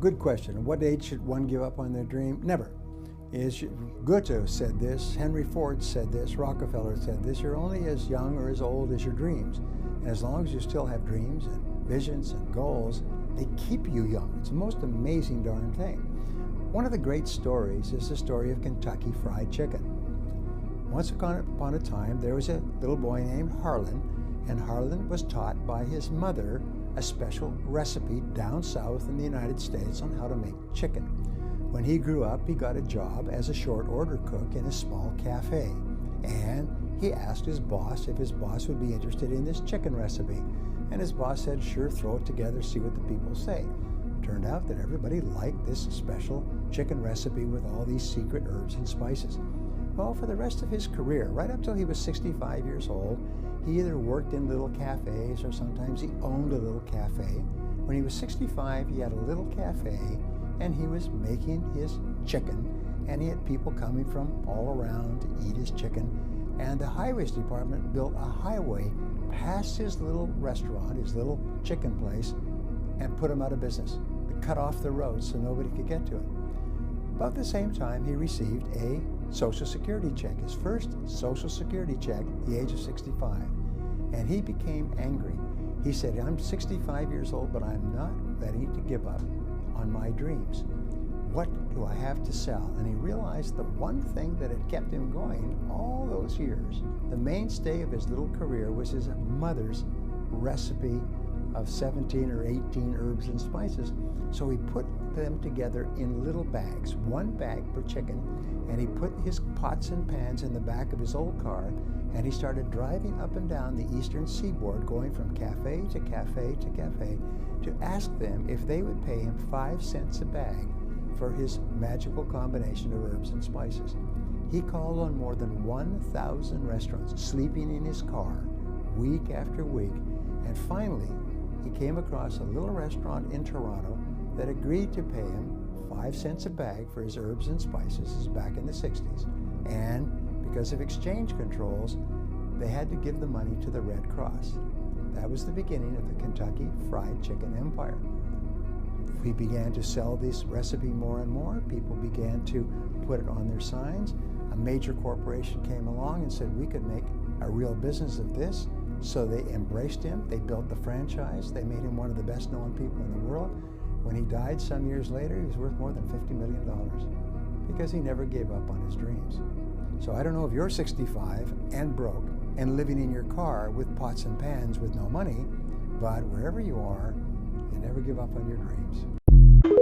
Good question. What age should one give up on their dream? Never. Goethe said this, Henry Ford said this, Rockefeller said this. You're only as young or as old as your dreams. And as long as you still have dreams and visions and goals, they keep you young. It's the most amazing darn thing. One of the great stories is the story of Kentucky Fried Chicken. Once upon a time, there was a little boy named Harlan, and Harlan was taught by his mother a special recipe down south in the United States on how to make chicken. When he grew up, he got a job as a short order cook in a small cafe. And he asked his boss if his boss would be interested in this chicken recipe. And his boss said, sure, throw it together, see what the people say. Turned out that everybody liked this special chicken recipe with all these secret herbs and spices. Well, for the rest of his career, right up till he was 65 years old, he either worked in little cafes or sometimes he owned a little cafe. When he was 65, he had a little cafe and he was making his chicken, and he had people coming from all around to eat his chicken. And the highways department built a highway past his little restaurant, his little chicken place, and put him out of business. They cut off the road so nobody could get to it. About the same time, he received a Social Security check, his first Social Security check at the age of 65. And he became angry. He said, I'm 65 years old, but I'm not ready to give up on my dreams. What do I have to sell? And he realized the one thing that had kept him going all those years, the mainstay of his little career, was his mother's recipe of 17 or 18 herbs and spices. So he put them together in little bags, one bag per chicken, and he put his pots and pans in the back of his old car, and he started driving up and down the eastern seaboard, going from cafe to cafe to cafe, to ask them if they would pay him 5 cents a bag for his magical combination of herbs and spices. He called on more than 1,000 restaurants, sleeping in his car week after week, and finally he came across a little restaurant in Toronto that agreed to pay him 5 cents a bag for his herbs and spices. This is back in the 60s. And because of exchange controls, they had to give the money to the Red Cross. That was the beginning of the Kentucky Fried Chicken empire. We began to sell this recipe more and more. People began to put it on their signs. A major corporation came along and said we could make a real business of this. So they embraced him. They built the franchise. They made him one of the best known people in the world. When he died some years later, he was worth more than $50 million because he never gave up on his dreams. So I don't know if you're 65 and broke and living in your car with pots and pans with no money, but wherever you are, you never give up on your dreams.